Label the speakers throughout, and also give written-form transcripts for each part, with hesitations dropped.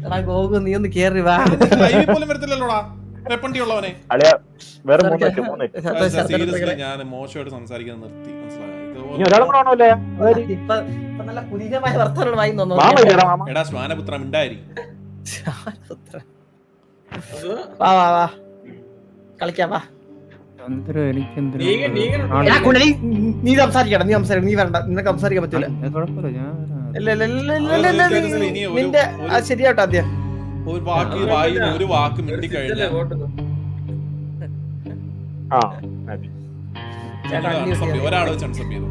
Speaker 1: എടാ ഗോകു നീ ഒന്ന് കേറി വാ.
Speaker 2: ലൈവിൽ പോലും വരത്തില്ലല്ലോടാ വെപ്പണ്ടിയുള്ളവനെ. സീരിയസ്ലി ഞാൻ മോശമായിട്ട് സംസാരിക്കാൻ നിർത്തി.
Speaker 1: ഇപ്പൊ നല്ല പുതിയമായ വർത്തമാനം വായി തോന്നുന്നു.
Speaker 2: എടാ ശ്വാനപുത്ര മിണ്ടായി.
Speaker 1: വാ വാ വാ കളിക്കാം വാ. നീ സംസാരിക്കണം, നീ വരണ്ട, നിനക്ക് സംസാരിക്കാൻ പറ്റൂല. നിന്റെ ശരിയാട്ടോ ആദ്യം
Speaker 2: ഒരു വാക്ക് മിണ്ടി കഴിഞ്ഞാൽ ഒരാള് ചൺസപ്പ് ചെയ്തു.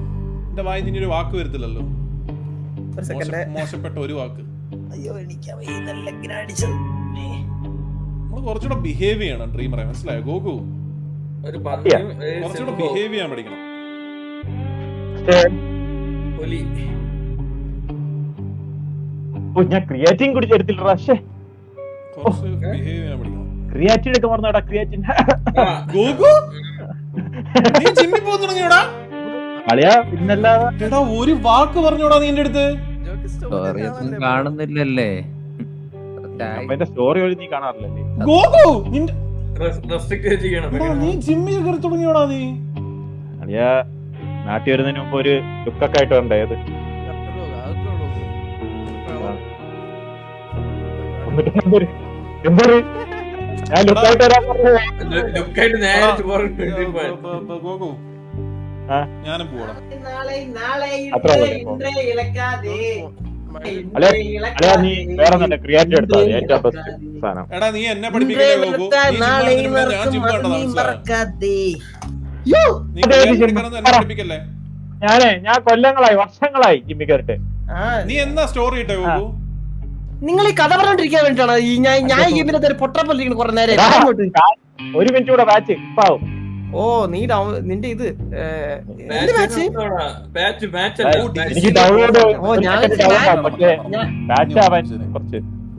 Speaker 2: എന്റെ വായി നിന്റെ ഒരു വാക്ക് വരത്തില്ലല്ലോ, മോശപ്പെട്ട ഒരു വാക്ക്. നമ്മള് കുറച്ചുകൂടെ ബിഹേവ് ചെയ്യണം ഡ്രീമറെ, മനസ്സിലായോ ഗോകു? കുറച്ചുകൂടെ ബിഹേവ് ചെയ്യാൻ പഠിക്കണം.
Speaker 3: ഞാൻ ക്രിയാറ്റിൻ കുടിച്ചെടുത്തില്ല.
Speaker 2: കുറച്ച് ബിഹേവ് ചെയ്യാൻ പഠിക്കണം.
Speaker 3: ക്രിയാറ്റിൻ ഒക്കെ പറഞ്ഞോടാ, ക്രിയാറ്റിൻ.
Speaker 2: ഗോകു നീ ജിമ്മിൽ പോകാൻ തുടങ്ങിയോടാ?
Speaker 3: പിന്നല്ലാതെ
Speaker 2: ഒരു വാക്ക് പറഞ്ഞോടാ നീ എന്റെ അടുത്ത്.
Speaker 4: കാണുന്നില്ലല്ലേ
Speaker 3: സ്റ്റോറി വഴി നീ കാണാറില്ലല്ലേ?
Speaker 2: ഗോകു നീ ജിമ്മിൽ കയറി തുടങ്ങിയോടാ നീ?
Speaker 3: അളിയാ നാട്ടിൽ വരുന്നതിന് മുമ്പ് ഒരു ലുക്കൊക്കെ ആയിട്ട് ഉണ്ടായത്. ഞാൻ ലുക്കായിട്ട് വരാൻ
Speaker 2: ഗോകു ഞാനും പോടാ.
Speaker 3: നീ വേറെ ക്രിയേറ്റ് എടുത്താ ഏറ്റവും ബെസ്റ്റ് സാധനം.
Speaker 2: എടാ നീ എന്നെ പഠിപ്പിക്കല്ലേ ഗോകു?
Speaker 3: ഞാൻ കൊല്ലങ്ങളായി വർഷങ്ങളായി ജിമ്മി കയറിട്ട്.
Speaker 2: നീ എന്താ സ്റ്റോറി ഇട്ടേ ഗോകു?
Speaker 1: നിങ്ങൾ ഈ കഥ പറഞ്ഞോണ്ടിരിക്കാൻ വേണ്ടിട്ടാണ് ഈ ഞാൻ ഗെയിമിനകത്ത് ഒരു പൊട്ടപ്പല്ലിരിക്കുന്നു കുറെ നേരം.
Speaker 3: ഒരു മിനിറ്റ് കൂടെ ബാച്ച് ഇപ്പാവും.
Speaker 1: ഓ നീ നിന്റെ ഇത്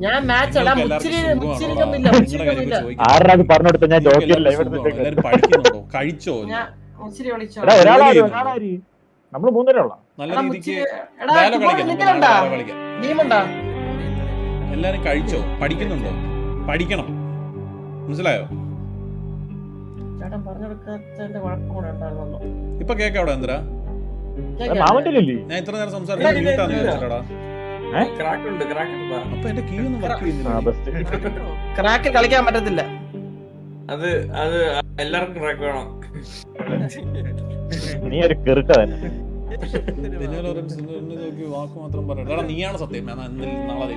Speaker 1: ഞാൻ മാച്ച് അല്ല
Speaker 3: ആരാത് പറഞ്ഞെടുത്ത ഞാൻ
Speaker 2: കഴിച്ചോ?
Speaker 3: നമ്മള് മൂന്നരയുള്ള
Speaker 2: നല്ല രീതിക്ക് എല്ലാരും കഴിച്ചോ? പഠിക്കുന്നുണ്ടോ? പഠിക്കണം, മനസ്സിലായോ? ഇപ്പൊ കേക്ക അവിടെ എന്താ ഞാൻ ഇത്ര നേരം സംസാരിച്ചാ? അപ്പൊ എന്റെ കീ ഒന്നും വർക്ക് ചെയ്യുന്നില്ല.
Speaker 1: ക്രാക്ക് കളിക്കാൻ പറ്റത്തില്ല.
Speaker 5: അത് എല്ലാവർക്കും ക്രാക്ക് വേണം.
Speaker 3: നീ ഒരു കെറുക്ക തന്നെ.
Speaker 2: വാക്ക് മാത്രം പറയാ. നീയാണ് സത്യം. ഞാൻ നാളെ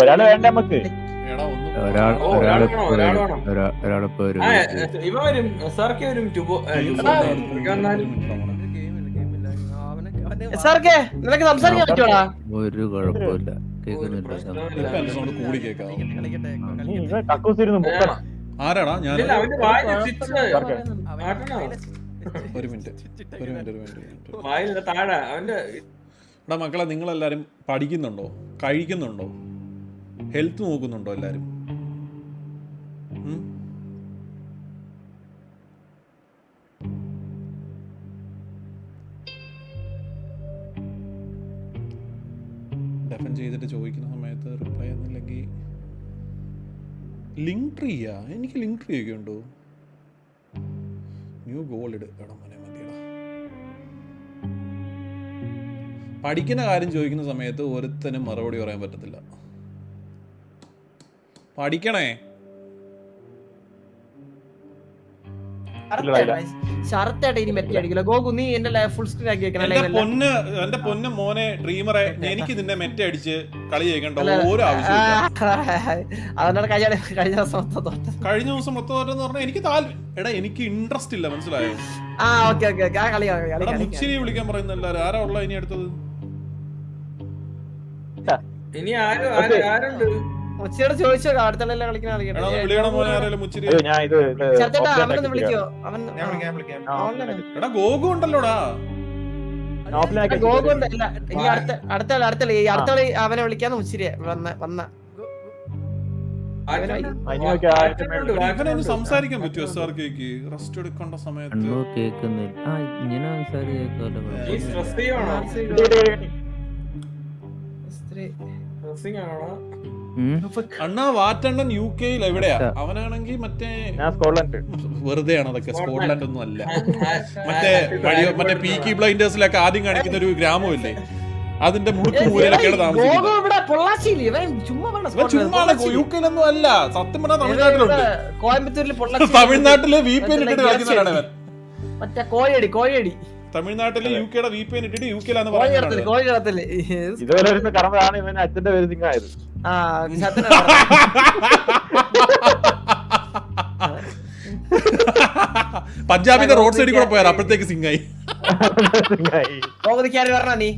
Speaker 3: ഒരാള് വേണ്ട നമുക്ക്.
Speaker 1: നിനക്ക് സംസാരിക്കാൻ പറ്റുവാ?
Speaker 4: ഒരു കുഴപ്പമില്ല,
Speaker 2: ആരാടാ? ഞാൻ ഒരു മിനിറ്റ്. എടാ മക്കളെ, നിങ്ങളെല്ലാരും പഠിക്കുന്നുണ്ടോ? കഴിക്കുന്നുണ്ടോ? ഹെൽത്ത് നോക്കുന്നുണ്ടോ എല്ലാരും? ഡെഫൻ ചെയ്തിട്ട് ചോദിക്കുന്ന സമയത്ത് റിപ്ലൈ ഒന്നുമില്ലെങ്കിൽ ലിങ്ക് ട്രീയാ? എനിക്ക് ലിങ്ക് ട്രീ ഒക്കെ ഉണ്ടോ? ന്യൂ ഗോൾ ഇട്. എടാ മോനെ മതിയടാ. പഠിക്കുന്ന കാര്യം ചോദിക്കുന്ന സമയത്ത് ഒരുത്തനും മറുപടി പറയാൻ പറ്റത്തില്ല. പഠിക്കണേ. എന്റെ പൊന്ന് മോനെ ഡ്രീമറെ, എനിക്ക് നിന്നെ മെറ്റ അടിച്ച് കളി ചെയ്യണ്ട ഓരോ ആവശ്യമില്ല. കഴിഞ്ഞ ദിവസം മൊത്തം തോറ്റെന്ന് പറഞ്ഞാൽ എനിക്ക് എടാ എനിക്ക് ഇൻട്രസ്റ്റ് ഇല്ല, മനസ്സിലായോ? മുച്ചിരി വിളിക്കാൻ പറയുന്ന എല്ലാരും ആരാ ഉള്ള ഇനി അടുത്തത്?
Speaker 5: ഇനി ആരുണ്ട്?
Speaker 1: മുച്ചിയോട് ചോദിച്ചോ അടുത്തല്ല കളിക്കുന്ന
Speaker 2: ഗോകു ഉണ്ടല്ലോടാ.
Speaker 1: ഗോകു ഉണ്ടല്ല, അടുത്ത അവനെ വിളിക്കാന്ന് മുച്ചിരിയെ വന്ന
Speaker 3: അതിനൊക്കെ
Speaker 2: ഇവനൊന്ന് സംസാരിക്കാൻ പറ്റുമോ SRK ക്ക് റെസ്റ്റ് എടുക്കേണ്ട സമയത്ത്?
Speaker 4: കണ്ണൂർ കേൾക്കുന്നില്ല. ഇങ്ങനെ സംസാരിക്കാലോ.
Speaker 5: ഈ സ്ട്രെസ് ചെയ്യണോ? സ്ട്രെസ്സിങ് ആണോ?
Speaker 2: അണ്ണാ വാറ്റണ്ണൻ UK എവിടെയാ? അവനാണെങ്കിൽ മറ്റേ
Speaker 3: ഞാൻ സ്കോട്ട്ലൻഡ്.
Speaker 2: വെറുതെ ആണ് അതൊക്കെ, സ്കോട്ട്ലാൻഡ് ഒന്നും അല്ല. മറ്റേ പീക്കി ബ്ലൈൻഡേഴ്സിലൊക്കെ ആദ്യം കാണിക്കുന്ന ഒരു ഗ്രാമമില്ലേ, അതിന്റെ മുഴുക്ക് മൂലയിലൊക്കെയാണ് താമസിക്കുന്നത്. ചുമ്മാ UK അല്ല, സത്യം പറഞ്ഞാൽ തമിഴ്നാട്ടിലുണ്ട്.
Speaker 1: കോയമ്പത്തൂരിൽ
Speaker 2: തമിഴ്നാട്ടില് VPN ഇട്ടിട്ട് കളിക്കുന്നവരാണ് അവൻ.
Speaker 1: മറ്റേ കോയടി
Speaker 2: തമിഴ്നാട്ടില് UK VPN ഇട്ടിട്ട് UK ലാന്ന് പറയുന്നത്.
Speaker 1: കോഴികളത്തില്
Speaker 3: ഇതുപോലെ ഒരു കടമയാണ് ഇവൻ അച്ഛന്റെ പേര് സിംഗായത്.
Speaker 2: പഞ്ചാബിന്റെ റോഡ് സൈഡിൽ കൂടെ പോയാൽ അപ്പോഴത്തേക്ക് സിംഗായി.
Speaker 1: പറഞ്ഞ നീ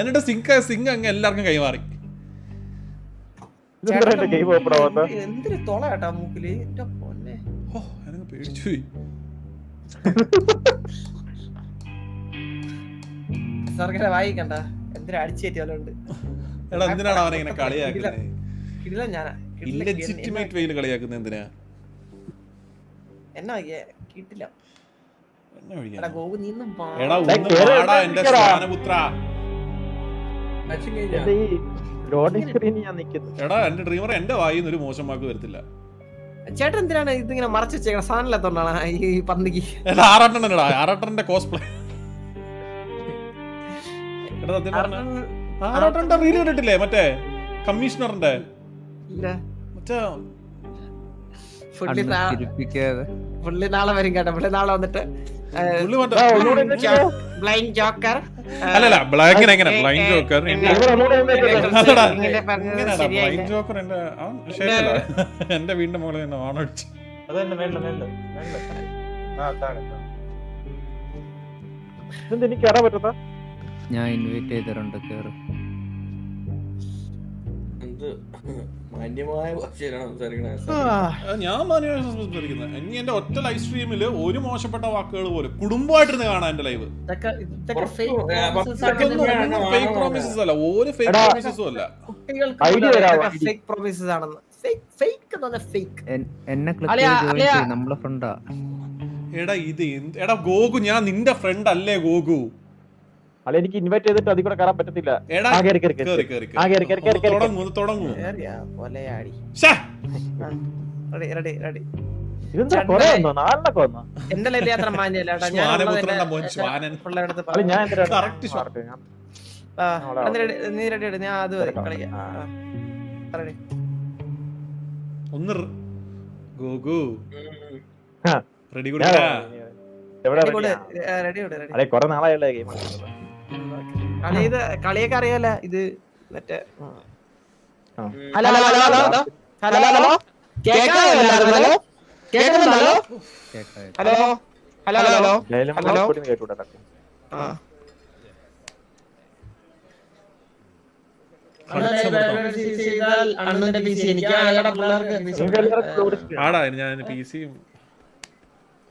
Speaker 2: എന്നിട്ട് സിംഗ് അങ്ങ് എല്ലാവർക്കും കൈമാറി.
Speaker 1: എന്തൊരു തൊള കേട്ടാ മൂക്കില്.
Speaker 2: പേടിച്ചു.
Speaker 1: സർക്കാരെ വായിക്കണ്ട, എന്തിനാ അടിച്ചേറ്റിയാലുണ്ട്.
Speaker 2: എടാ എന്തിനാണ് അവനെ ഇങ്ങനെ കളിയാക്കുന്നത്?
Speaker 1: കിടില ഞാനാ
Speaker 2: ഇല്ലെജിറ്റിമേറ്റ് വെയിൽ കളിയാക്കുന്നത് എന്തിനാ?
Speaker 1: എന്നാ കിട്ടില്ല.
Speaker 2: എടാ
Speaker 1: ഗോപു നീന്നും
Speaker 2: എടാ ഒന്ന് പാടാ എന്റെ സ്ഥാനപുത്ര. എടാ എന്റെ ഡ്രീമർ എന്റെ വായിന്ന് ഒരു മോശം വാക്ക് വരത്തില്ല.
Speaker 1: ചേട്ടൻ എന്തിനാണ് ഇതിങ്ങനെ മറച്ചു വെച്ചേക്കണ? സാധനമില്ലാത്തോണ്ടാണ് ഈ പന്നിക്ക്.
Speaker 2: ആറാട്ടന്റെ കോസ്പ്ലേ. എടാ സത്യം പറഞ്ഞ ആറാട്ടന്റെ റീല് കണ്ടിട്ടില്ലേ? മറ്റേ കമ്മീഷണറിന്റെ മറ്റേ
Speaker 1: പുള്ളി നാളെ വരും കേട്ടോ. പുള്ളി നാളെ വന്നിട്ട് ബ്ലൈൻഡ് ജോക്കർ
Speaker 2: അല്ലല്ല ബ്ലാക്ക് എങ്ങനെ ബ്ലൈൻഡ് ജോക്കർ ബ്ലൈൻഡ് ജോക്കർ എന്റെ വീടിന്റെ മുകളിൽ തന്നെ ഓണടിച്ചു.
Speaker 3: എനിക്ക് കയറാൻ പറ്റുന്ന
Speaker 4: ഞാൻ ഇൻവൈറ്റ് ചെയ്തിട്ടുണ്ട്, കേറ്.
Speaker 5: മാന്യമായ ഭാഷയിലാണ് സംസാരിക്കണത്.
Speaker 2: ഞാൻ മാന്യമായി സംസാരിക്കുന്നത്. ഇനി എന്റെ ഒറ്റ ലൈവ് സ്ട്രീമില് ഒരു മോശപ്പെട്ട വാക്കുകൾ പോലും കുടുംബമായിട്ടിരുന്ന് കാണാൻ എന്റെ ലൈവ്. ഫേക്ക് പ്രോമിസസ് അല്ല, ഒരു ഫേക്ക് പ്രോമിസസും അല്ല.
Speaker 4: എന്നെ ക്ലിക്ക് ചെയ്ത് നമ്മളെ ഫ്രണ്ടാ.
Speaker 2: എടാ ഇത് എടാ ഗോകു, ഞാൻ നിന്റെ ഫ്രണ്ട് അല്ലേ ഗോകു?
Speaker 3: അല്ല എനിക്ക് ഇൻവൈറ്റ് ചെയ്തിട്ട് അതിൽ കൂടെ കയറാൻ പറ്റത്തില്ല.
Speaker 2: തുടങ്ങൂ.
Speaker 1: എന്റെ ലൈഫ് അത്ര മാന്യല്ല. നീ റെഡി? ഞാൻ അത് കളിക്കാം.
Speaker 2: ഒന്ന് ഗോകു റെഡി
Speaker 3: കൊറേ നാളായുള്ള ഗെയിം.
Speaker 1: ഇത് കളിയൊക്കെ അറിയാല. ഇത് മറ്റേ
Speaker 2: ആടാ ഞാൻ PC-യും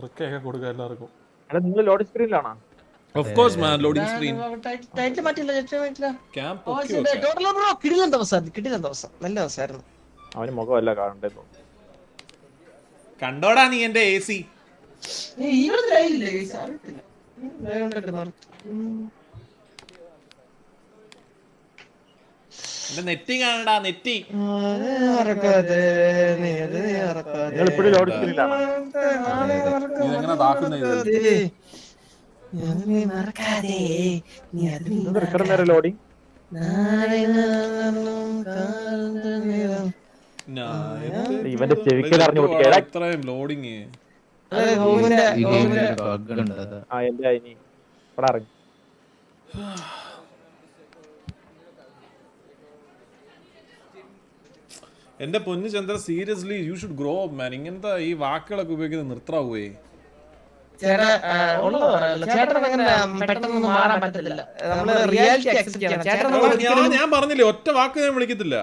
Speaker 2: ഒക്കെ കൊടുക്കാം എല്ലാവർക്കും.
Speaker 3: നിങ്ങൾ ലോഡ് സ്ക്രീനിലാണോ?
Speaker 2: Of course man, loading screen.
Speaker 1: Title മാറ്റില്ല,
Speaker 2: Camp
Speaker 1: കിടിലൻ ദിവസം, നല്ല ദിവസമായിരുന്നു.
Speaker 3: അവന് മുഖമല്ല കാണണ്ടേ.
Speaker 2: കണ്ടോടാ നീ എന്റെ AC? എന്റെ നെറ്റി കാണണ്ടാ, നെറ്റി.
Speaker 3: നിങ്ങളിപ്പോഴും ലോഡ് സ്ക്രീനിലാണോ?
Speaker 2: ഇതെങ്ങനെ താക്കുന്നത്?
Speaker 3: ലോഡിങ് ഇവന്റെ ചെവിക്കൽ അറിഞ്ഞു
Speaker 2: ഇത്രയും ലോഡിങ്.
Speaker 3: എന്റെ ഇനി ഇവിടെ അറിഞ്ഞു.
Speaker 2: എന്റെ പൊന്നു Chandra, seriously you should grow up man. ഇങ്ങനത്തെ ഈ വാക്കുകളൊക്കെ ഉപയോഗിക്കുന്നത് നിർത്താവേ. ഞാൻ പറഞ്ഞില്ലേ, ഒറ്റ വാക്ക് ഞാൻ വിളിക്കത്തില്ല.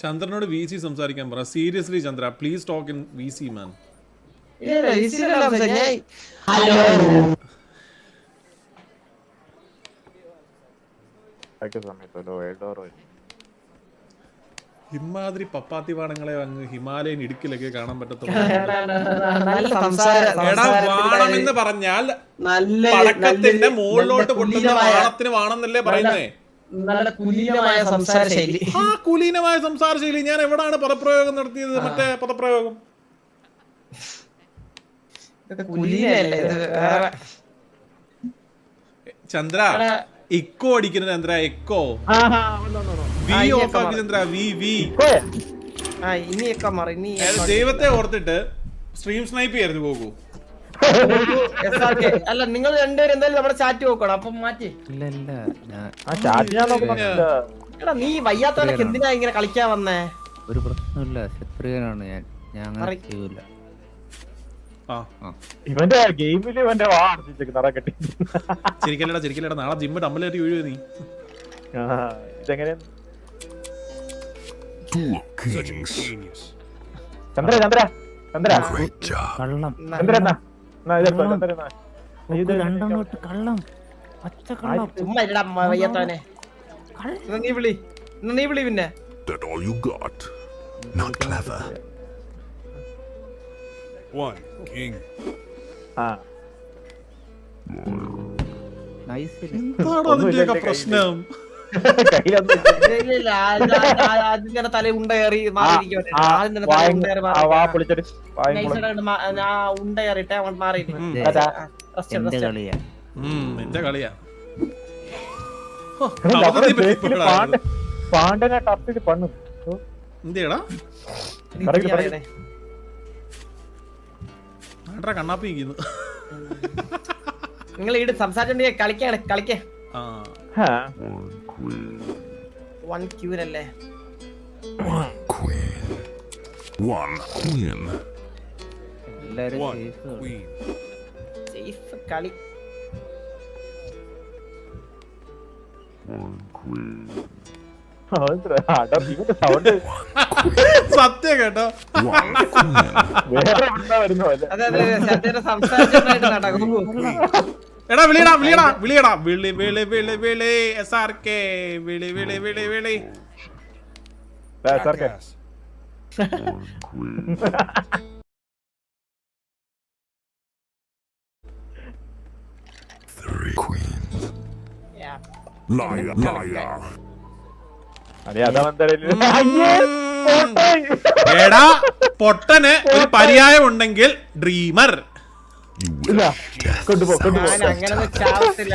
Speaker 2: ചന്ദ്രനോട് VC സംസാരിക്കാൻ പറ. Seriously Chandra, please talk in VC മാൻ.
Speaker 1: ഇല്ല ഈസിയല്ല ഞാൻ ഹലോ
Speaker 3: സമയത്തല്ലോ
Speaker 2: ഇമാതിരി പപ്പാത്തി പാടങ്ങളെ അങ്ങ് ഹിമാലയൻ ഇടുക്കിലൊക്കെ കാണാൻ പറ്റത്തുള്ളൂ.
Speaker 1: നല്ല സംസാരം
Speaker 2: എടാ വാണം എന്ന് പറഞ്ഞാൽ പടക്കത്തിന്റെ മുകളിലോട്ട് പൊട്ടുന്ന വാണത്തിന് വാണെന്നല്ലേ പറയുന്നേ.
Speaker 1: നല്ല കുലീനമായ സംസാര ശൈലി.
Speaker 2: ആ കുലീനമായ സംസാര ശൈലി. ഞാൻ എവിടാണ് പദപ്രയോഗം നടത്തിയത്? മറ്റേ പദപ്രയോഗം ചന്ദ്ര ഇക്കോ അടിക്കുന്നത് ചന്ദ്ര. എക്കോ വി ഓഫ് ആക്കി ചന്ദ്ര. വി ദൈവത്തെ ഓർത്തിട്ട് സ്ട്രീം സ്നൈപ്പ് ചെയ്യരുത് പോകൂ.
Speaker 1: അല്ല നിങ്ങൾ രണ്ടുപേരും എന്തായാലും നമ്മുടെ ചാറ്റ് നോക്കണം. അപ്പം മാറ്റി എടാ നീ വയ്യാത്തവരൊക്കെ എന്തിനാ ഇങ്ങനെ കളിക്കാൻ വന്നേ?
Speaker 4: ഒരു പ്രശ്നമില്ല, ക്ഷത്രിയനാണ് ഞാൻ. ഞാൻ അങ്ങനെ ചെയ്യൂല.
Speaker 3: ഇവന്റെ ഗെയിമില് ഇവന്റെ വാ കെട്ടി.
Speaker 2: ചിരിക്കല്ലടാ നാളെ ജിമ്മ് ഡമ്മലേറ്റ് വീഴുവോ നീ?
Speaker 3: ഇതെങ്ങനെ ചന്ദ്ര ചന്ദ്ര ചന്ദ്ര
Speaker 4: കള്ളം രണ്ടെണ്ണം ഇട്ട് കള്ളം, പച്ച കള്ളം.
Speaker 1: ചുമ്മാ ഇല്ലടാ വയ്യാത്തവനെ. നീ വിളി പിന്നെ.
Speaker 6: That all you got? Not clever. One king.
Speaker 2: പ്രശ്നം
Speaker 1: അതിന്റെ തല ഉണ്ടയേറി മാറിയിരിക്കട്ടെ. ഉണ്ടയേറിട്ടെ അവൻ മാറിയിരിക്കും.
Speaker 2: എന്റെ കളിയാ.
Speaker 3: പാണ്ടനെ ടപ്പിട്ട് പണ്ണു
Speaker 2: എന്തേടാ കണ്ണാപ്പി നിൽക്കുന്നു.
Speaker 1: നിങ്ങൾ ഇവിടെ സംസാരിച്ചോണ്ട് കളിക്കേ. വൺ ക്യൂരല്ലേ?
Speaker 6: One queen. One queen.
Speaker 4: എല്ലാരും
Speaker 6: One
Speaker 4: safe.
Speaker 6: queen.
Speaker 1: സേഫ് കളി.
Speaker 2: സത്യം കേട്ടോ.
Speaker 6: One queen.
Speaker 1: അതെ സംസാരിച്ചോണ്ടായിട്ട് നടക്കും.
Speaker 2: എടാ വിളിയടാ വിളി SRK വിളി.
Speaker 6: Jackass. Three queens. Liar.
Speaker 2: എടാ പൊട്ടന് ഒരു പര്യായം ഉണ്ടെങ്കിൽ ഡ്രീമർ.
Speaker 1: അങ്ങനൊന്നും ചാവത്തില്ല.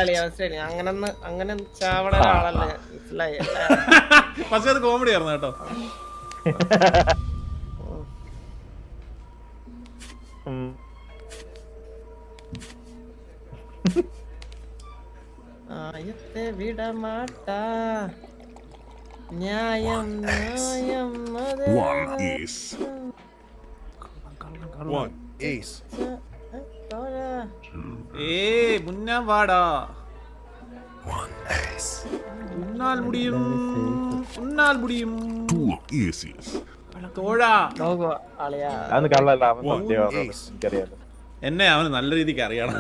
Speaker 1: അങ്ങനെ ചാവണ ഒരാളല്ല. മനസ്സിലായി?
Speaker 2: പക്ഷെ അത് കോമഡി ആയിരുന്നു കേട്ടോ. ആയത്തെ വിടമാട്ടാ ന്യായം അത്.
Speaker 6: One ace.
Speaker 2: മുന്നാ വാടാ.
Speaker 6: One ace.
Speaker 2: ഉന്നാൽ മുടിയും.
Speaker 6: Two aces.
Speaker 2: തോഴാ.
Speaker 3: അതൊന്നും കള്ളല്ല.
Speaker 6: One
Speaker 2: എന്നെ അവന് നല്ല രീതിക്ക് അറിയണം.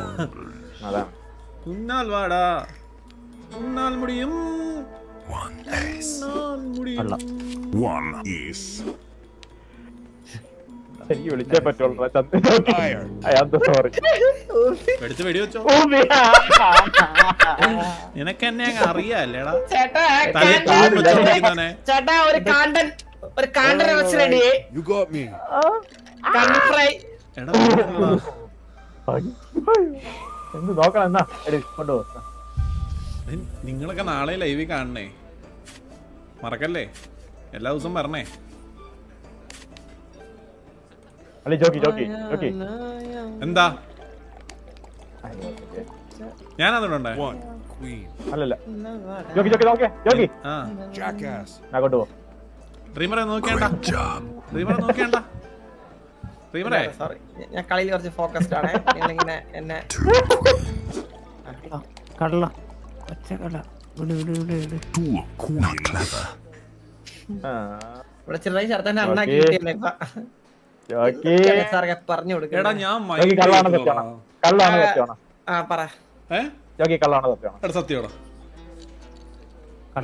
Speaker 3: അതാണ്
Speaker 2: ഉന്നാൽ വാടാ. ഉന്നാൽ മുടിയും.
Speaker 6: One ace. One ace.
Speaker 3: എനിക്ക് വിളിച്ചേ പറ്റുള്ളൂ. സോറി
Speaker 2: എടുത്ത് വെടിവെച്ചോ. നിനക്ക് എന്നെ അങ്ങ് അറിയാല്ലേടാ.
Speaker 1: ചേട്ടാ ഒരു കാണ്ടൻ വെച്ച് ready.
Speaker 6: You got me.
Speaker 1: Fry.
Speaker 3: എന്ത് നോക്കണം എന്നാ കൊണ്ടുപോ.
Speaker 2: നിങ്ങളൊക്കെ നാളെ ലൈവിൽ കാണണേ, മറക്കല്ലേ. എല്ലാ ദിവസവും പറഞ്ഞേ.
Speaker 3: അല്ലെ ജോക്കി
Speaker 2: എന്താ ഞാൻ അതുകൊണ്ടേ?
Speaker 6: One queen.
Speaker 3: അല്ലല്ല ജോക്കി നോക്കേ. Jockey
Speaker 6: Jackass.
Speaker 3: ഞാൻ കൊണ്ടുപോ.
Speaker 2: ഡ്രീമറെ നോക്കിയാണ്ടാ. ഡ്രീമറെ
Speaker 1: സോറി, ഞാൻ കളിയിൽ കുറച്ച് ഫോക്കസ്ഡ് ആണ്. നിങ്ങളിങ്ങനെ എന്നെ
Speaker 4: കള്ള, പച്ച കള്ള.
Speaker 6: Two queen. Clever.
Speaker 1: ഇവിടെ ചെറുതായി ചേർത്തന്നെ അണ്ണാക്കി കിട്ടിയല്ലേ ഇപ്പൊ.
Speaker 3: ജോക്കി
Speaker 1: സാറൊക്കെ പറഞ്ഞു
Speaker 2: എടാ
Speaker 1: കൊടുക്കണം.
Speaker 2: ഞാൻ
Speaker 3: ജോക്കി കള്ളാണ് സത്യമാണോ? കള്ളാണ് സത്യമാണോ?
Speaker 1: ആ പറ.
Speaker 3: ജോക്കി കള്ളാണ് സത്യമാണോ?
Speaker 2: എടാ സത്യമാടാ.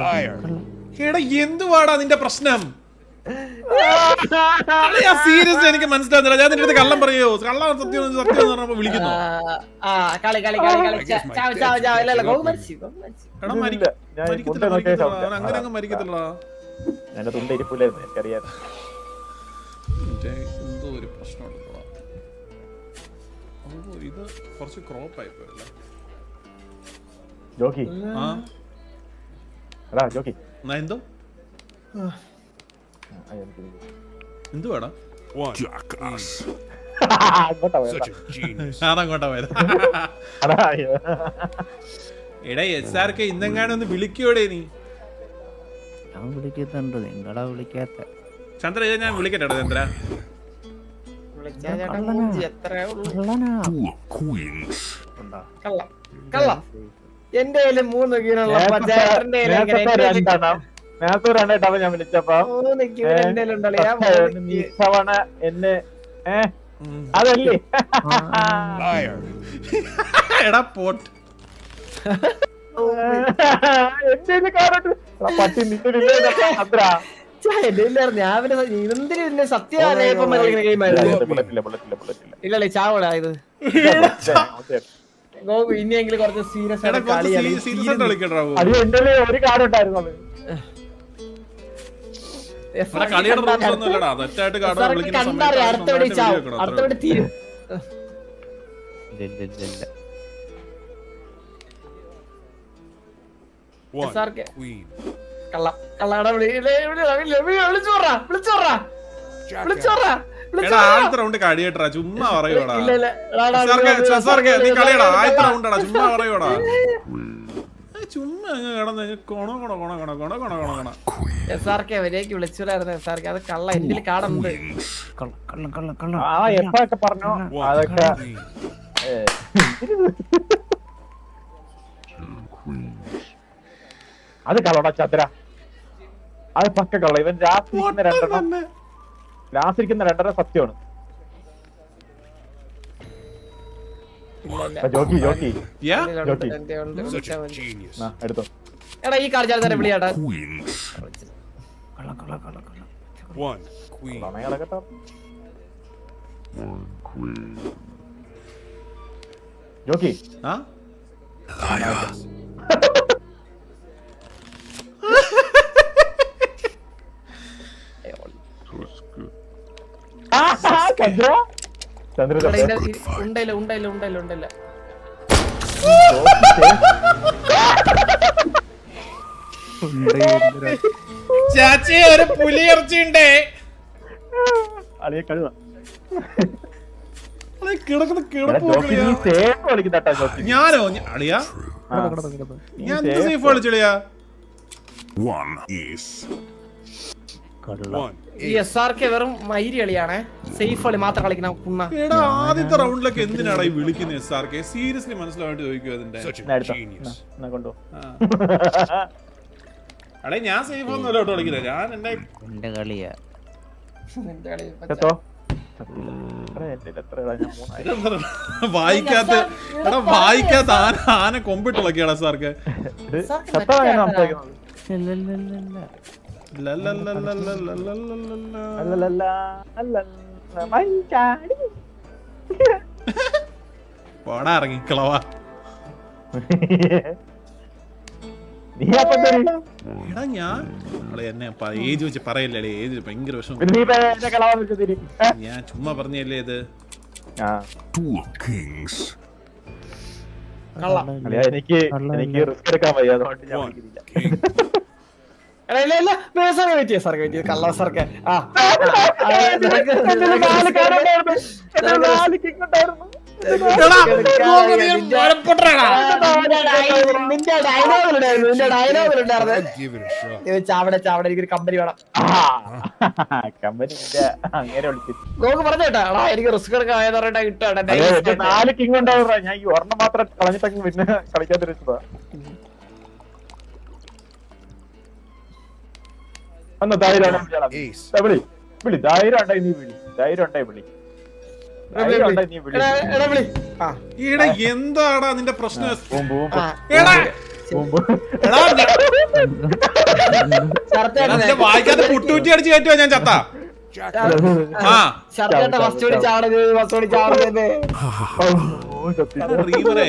Speaker 6: Liar.
Speaker 2: എടാ എന്തുവാടാ നിന്റെ പ്രശ്നം? സീരിയസ് എനിക്ക് മനസ്സിലാകുന്നില്ല. ഞാൻ നിന്റെ അടുത്ത് കള്ളം പറയോ? കള്ളം സത്യം സത്യം എന്ന് പറഞ്ഞപ്പോ വിളിക്കുന്നു.
Speaker 1: കളി ചാവ് ഇല്ല ഗോകു മരിച്ചു.
Speaker 2: എടാ
Speaker 3: ഇല്ല, ഞാൻ
Speaker 2: മരിക്കത്തില്ല
Speaker 3: മുണ്ടേ നോക്കിയ ശബ്ദം.
Speaker 2: അങ്ങനെ അങ്ങ് മരിക്കത്തില്ലടാ.
Speaker 3: എന്റെ തുണ്ട ഇരിപ്പില്ലായിരുന്നു, എനിക്കറിയാം.
Speaker 2: എന്തോ ഒരു പ്രശ്നമുണ്ടോ? ഇത് കുറച്ച് ക്രോപ്പ് ആയി പോയല്ലേ.
Speaker 3: ജോക്കി
Speaker 2: ആ
Speaker 3: എടാ ജോക്കി
Speaker 2: എന്നാ എന്തോ എന്തുവാടാ?
Speaker 6: One. Jackass.
Speaker 3: അങ്ങോട്ടാ പോയത്.
Speaker 6: Such a genius.
Speaker 2: ഞാനങ്ങോട്ടാ പോയത്.
Speaker 3: എടാ, അയ്യോ.
Speaker 2: എടാ SRK ഇന്നെങ്ങാനും ഒന്ന് വിളിക്കോടെ നീ?
Speaker 4: ഞാൻ വിളിക്കുന്നുണ്ട്, നിങ്ങളാ വിളിക്കാത്ത.
Speaker 2: ചന്ദ്ര ഇത് ഞാൻ വിളിക്കട്ടെ ചന്ദ്ര.
Speaker 1: വിളിച്ചാ ചേട്ടാ മൂഞ്ചി എത്രയേ ഉള്ളൂ.
Speaker 4: കള്ളനാ.
Speaker 1: കള്ളം എന്റെ കയ്യില് 3 കീഴുള്ള ചേട്ടന്റെ
Speaker 3: നേരത്തെ രണ്ടെണ്ണം ഞാൻ വിളിച്ചപ്പോ
Speaker 1: 3 കീഴ് എന്റെ കയ്യിലുണ്ടല്ലോ.
Speaker 3: നീ തവണ എന്നെ അതല്ലേ
Speaker 6: Liar.
Speaker 2: എടാ പോട്ട്
Speaker 3: എന്റെ കാരോട്ട് പട്ടി നിന്നില്ല അത്ര
Speaker 1: ഞാൻ എന്തിനു പിന്നെ സത്യം ഇല്ലല്ലേ ചാവടാ ഇത്. ഗോകു ഇനിയെങ്കിലും കുറച്ച് സീരിയസ്
Speaker 2: എടാ
Speaker 1: ആയിട്ട് കളിയാണ്.
Speaker 2: സീരിയസ് ആയിട്ട് കളിക്കടാ.
Speaker 3: അത് എന്റെ ഒരു കാർഡുണ്ടായിരുന്നു.
Speaker 2: ഇവിടെ കളിയുടെ റൂൾസ് ഒന്നും ഇല്ലടാ. തെറ്റായിട്ട് കാർഡ് വിളിക്കുന്ന
Speaker 1: കണ്ടറിയാം അടുത്തവിടെ ചാവും, അടുത്തവിടെ തീരും.
Speaker 4: ഇല്ല.
Speaker 6: One.
Speaker 1: SRK.
Speaker 6: Queen.
Speaker 1: കള്ളാടെ വിളിച്ചോറാ
Speaker 2: എടാ ആദ്യത്തെ റൗണ്ട് കളിയട്ടാ ചുമ്മാ പറയൂടാ.
Speaker 1: ഇല്ല
Speaker 2: നീ കളിയടാ ആദ്യത്തെ റൗണ്ടാടാ ചുമ്മാ പറയൂടാ. ചുമ്മാ അങ്ങ് കിടന്ന് കൊണ
Speaker 1: SRK അവരേക്ക് വിളിച്ചോരായിരുന്നു. SRK അത് കള്ള എന്റെ കാടുണ്ട്.
Speaker 4: കള്ളം.
Speaker 3: ആ എപ്പോഴൊക്കെ പറഞ്ഞോ അതൊക്കെ അത് കളടാ ചന്ദ്ര, അത് പക്ക കള്ള. ഇവൻ ലാസ്റ്റിരിക്കുന്ന രണ്ടെണ്ണം സത്യമാണ്. Jockey
Speaker 6: Such a genius.
Speaker 3: എടുത്തോ.
Speaker 1: എടാ ഈ കാർഡ് ചേർത്താൻ വിളിയാട്ടാ.
Speaker 6: One. Queen.
Speaker 3: കേട്ടോ ജോക്കി
Speaker 2: ആ
Speaker 3: ചന്ദ്ര ചന്ദ്ര
Speaker 1: ഉണ്ടല്ല
Speaker 2: ചാച്ചി ഒരു പുലി ഇറച്ചിണ്ടേ
Speaker 3: അളിയെ കഴുത
Speaker 2: കിടക്കുന്ന കിടപ്പ്
Speaker 3: കളിക്കുന്നട്ടാ ജോക്കി.
Speaker 2: ഞാനോ അളിയാ ഞാൻ സേഫ് കളിച്ചളിയാ.
Speaker 6: One.
Speaker 1: ഈ SRK വെറും മൈരി കളിയാണേ. സേഫ് കളി മാത്രം കളിക്കണ പുണ്ണ.
Speaker 2: എടാ ആദ്യത്തെ റൗണ്ടിലൊക്കെ എന്തിനാടാ ഈ വിളിക്കുന്ന SRK? സീരിയസ്ലി മനസ്സിലായിട്ട് ചോദിക്കും അതിന്റെ.
Speaker 6: Such a genius.
Speaker 3: കൊണ്ടോ
Speaker 2: അടേ ഞാൻ സേഫ് ഒന്നും അല്ല കേട്ടോ കളിക്കുന്നത്. ഞാൻ എന്റെ
Speaker 4: കളിയാ.
Speaker 3: കേട്ടോ
Speaker 2: വായിക്കാത്ത എടാ വായിക്കാത്ത ആന കൊമ്പിട്ടുള്ളൊക്കെയാണ് SRK. പോടാ ഇറങ്ങി കളവാ. എടാ ഞാൻ എന്നെ ഏജ് വെച്ച് പറയല്ലേ, ഏജ് ഭയങ്കര വിഷമം. ഞാൻ ചുമ്മാ പറഞ്ഞല്ലേ ഇത്.
Speaker 3: എനിക്ക് റിസ്ക് എടുക്കാൻ വയ്യ, അതുകൊണ്ട് ഞാൻ വിളിക്കുന്നില്ല.
Speaker 1: കള്ള SRK നിന്റെ ഡയലോഗിലുണ്ടായിരുന്നു.
Speaker 6: Give it a shot.
Speaker 1: ചാവട എനിക്കൊരു കമ്പനി വേണം.
Speaker 3: കമ്പനി അങ്ങനെ വിളിച്ചു.
Speaker 1: ഗോകു പറഞ്ഞേട്ടാ എനിക്ക് റിസ്ക് എടുക്കാൻ ആയതാ കിട്ടാ.
Speaker 3: 4 കിങ് ഉണ്ടാവുക. ഞാൻ ഈ ഒരെണ്ണം മാത്രം കളഞ്ഞിട്ടങ്ങ് പിന്നെ കളിക്കാതിരിച്ചതാ.
Speaker 6: Ace.
Speaker 3: വിളി ധൈര്യം ഉണ്ടായി നീ വിളി ധൈര്യം ഉണ്ടായി വിളി ധൈര്യം ഉണ്ടായി നീ വിളി
Speaker 1: എടാ വിളി ആ
Speaker 2: ഈടാ എന്താടാ നിന്റെ പ്രശ്നം
Speaker 3: ബൂം ബൂം
Speaker 1: ആ
Speaker 2: എടാ
Speaker 3: ബൂം ബൂം
Speaker 2: എടാ
Speaker 1: ശരത്തേട്ടനെ
Speaker 2: വായിക്കാതെ പുട്ടുകുറ്റി അടിച്ച് കയറ്റുവാ ഞാൻ ചത്ത ആ
Speaker 1: ശരത്തേട്ട ഫസ്റ്റ് ഓടി ചാടരുത് ഫസ്റ്റ് ഓടി ചാടരുത്
Speaker 2: റീമറെ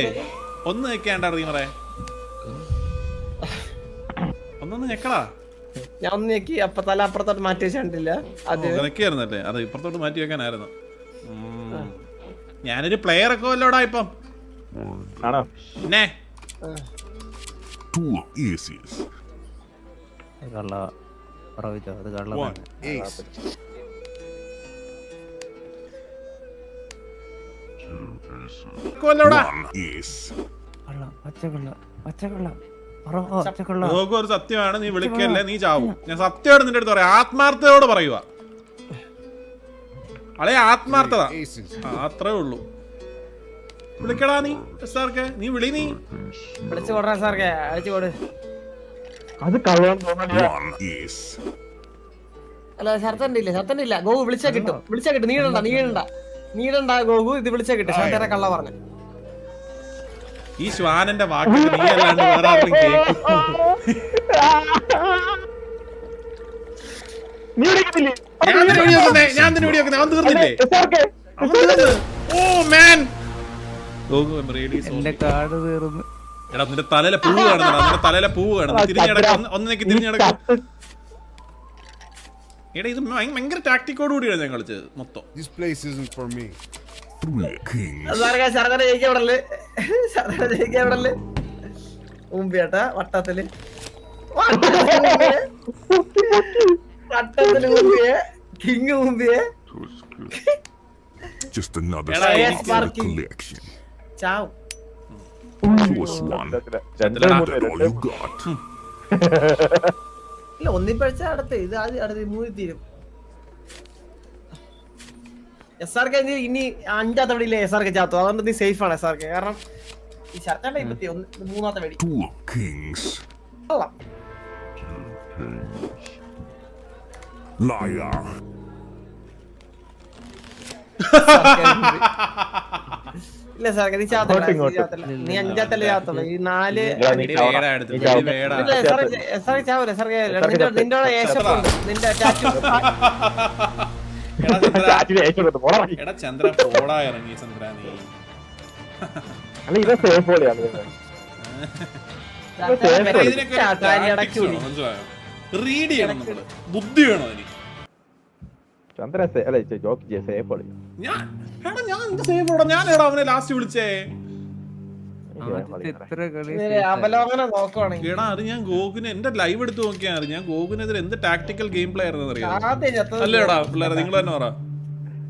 Speaker 2: ഒന്ന് നിൽക്കേണ്ട റീമറെ ഒന്നൊന്ന് ഞെക്കടാ
Speaker 1: ഞാൻ ഒന്ന് ഞെക്കി അപ്പൊ തല അപ്പുറത്തോട്ട് മാറ്റി വെച്ചിട്ടില്ല അത്
Speaker 2: നിൽക്കായിരുന്നല്ലേ അത് ഇപ്പുറത്തോട്ട് മാറ്റി വെക്കാനായിരുന്നു ഞാനൊരു പ്ലെയർ ഒക്കെ വല്ലോടാ ഇപ്പം
Speaker 3: ആണോ
Speaker 2: പിന്നെ
Speaker 6: Two aces.
Speaker 4: കള്ള പറവിച്ചോ അത് കള്ള
Speaker 6: One ace.
Speaker 2: വല്ലോടാ
Speaker 6: One ace.
Speaker 4: കള്ള പച്ചക്കള്ള പച്ചക്കള്ള
Speaker 2: നോക്കും ഒരു സത്യമാണ് നീ വിളിക്കല്ലേ നീ ചാവും ഞാൻ സത്യമായിട്ട് നിന്റെ അടുത്ത് പറയാം ആത്മാർത്ഥതയോട് പറയുക അളെ ആത്മാർത്ഥത
Speaker 6: Aces.
Speaker 2: ആ അത്രേ ഉള്ളൂ വിളിക്കടാ നീ സാർക്ക് നീ വിളി നീ
Speaker 1: വിളിച്ചു കൊടുറാ സാർക്ക് അയച്ചു കൊടു
Speaker 3: അത് കള്ളാൻ തോന്നില്ല
Speaker 6: One ace.
Speaker 1: അല്ല ശരത്തന്റെ ഇല്ല ഗോകു വിളിച്ചാ കിട്ടും നീടണ്ട ഗോകു ഇത് വിളിച്ചാ കിട്ടും ശരത്തേരെ കള്ള പറഞ്ഞു
Speaker 2: ഈ ശ്വാനന്റെ വാക്കിട്ട് നീ അല്ലാണ്ട് വേറെ ആരും കേൾക്കും
Speaker 3: നീ വിളിക്കുന്നില്ലേ
Speaker 2: ഞാൻ തന്നെ വീഡിയോ അവൻ തീർന്നില്ലേ അവൻ തീർന്നു ഓ മാൻ
Speaker 4: എന്റെ കാട് തീർന്ന്
Speaker 2: എടാ നിന്റെ തലയിലെ പൂവ് കാണുന്നടാ നിന്റെ തലയിലെ പൂവ് കാണുന്നു തിരിഞ്ഞടക്കം ഒന്നേക്ക് തിരിഞ്ഞടക്കം എടാ ഇത് ഭയങ്കര ടാക്ടിക്കോട് കൂടിയാണ് ഞാൻ കളിച്ചത് മൊത്തം
Speaker 6: This place isn't for me. Three kings.
Speaker 1: സാർക്ക് ശരത്തേനെ ജയിക്കപ്പെടല് ഊമ്പിയേട്ടാ വട്ടത്തില് ഊമ്പിയെ കിങ് ഊമ്പിയെ
Speaker 6: Just another
Speaker 2: Ela
Speaker 1: é
Speaker 6: stone
Speaker 1: sparking.
Speaker 6: collection.
Speaker 1: ചാവും
Speaker 6: Choose one. That's all you got.
Speaker 1: ഇല്ല ഒന്നിപ്പഴിച്ച അടുത്ത് ഇത് ആദ്യം അടുത്ത് മൂന്ന് തീരും എസ് ആർ കെ ഇനി അഞ്ചാത്ത വെടിയില്ലേ എസ് ആർ കെ ചാത്തു അതുകൊണ്ട് നീ സേഫ് ആണ് എസ് ആർ കെ കാരണം ഈ ശരത്തേണ്ട ഇപ്പത്തി മൂന്നാമത്തെ വെടി
Speaker 6: Two kings.
Speaker 1: കൊള്ളാം.
Speaker 6: Liar.
Speaker 1: ഇല്ല സാർ നീ ചാത്തല്ല
Speaker 3: ഇങ്ങോട്ടും.
Speaker 1: നീ അഞ്ചാത്തല്ലേ ചാത്തുള്ളൂ ഈ നാല്
Speaker 2: വേടാ എടുത്ത് വേടാ
Speaker 1: ഇല്ല, എസ് ആർ കെ ചാവൂല എസ് ആർ കെ നിന്റെ ഏഷപ്പുണ്ട് നിന്റെ ടാറ്റു
Speaker 2: എടാ ചന്ദ്ര
Speaker 3: ചാറ്റിൽ അയച്ചു പോടാ
Speaker 2: എടാ ചന്ദ്ര പോടാ ഇറങ്ങി ചന്ദ്ര നീ
Speaker 3: അല്ല ഇത് സേഫ് പോലെയാണ്
Speaker 2: എടാ, ഇതിനൊക്കെ ഒരു
Speaker 1: ചാത്താരി
Speaker 2: tactics
Speaker 1: അടക്കി
Speaker 2: വേണം, മനസ്സിലായോ? റീഡ് ചെയ്യണം നമ്മള് ബുദ്ധി വേണം അതിന്
Speaker 3: ചന്ദ്ര അല്ല ജോക്ക് ചെയ്യാം സേഫ് പോലെ
Speaker 2: ഞാൻ എന്ത് സേവ് ഇടാം ഞാൻ എടാ അവനെ ലാസ്റ്റ് വിളിച്ചേ
Speaker 4: എത്ര കളി
Speaker 1: അവലോകനം നോക്കുവാണെങ്കിൽ
Speaker 2: എടാ അത് ഞാൻ ഗോകുന് എന്റെ ലൈവ് എടുത്ത് നോക്കിയാൽ ഞാൻ ഗോകുനെതിരെ എന്ത് ടാക്ടിക്കൽ ഗെയിം പ്ലേ ആയിരുന്നു അറിയാം
Speaker 1: ആദ്യം ചത്തത്
Speaker 2: അല്ലേടാ പിള്ളേരെ നിങ്ങൾ തന്നെ പറ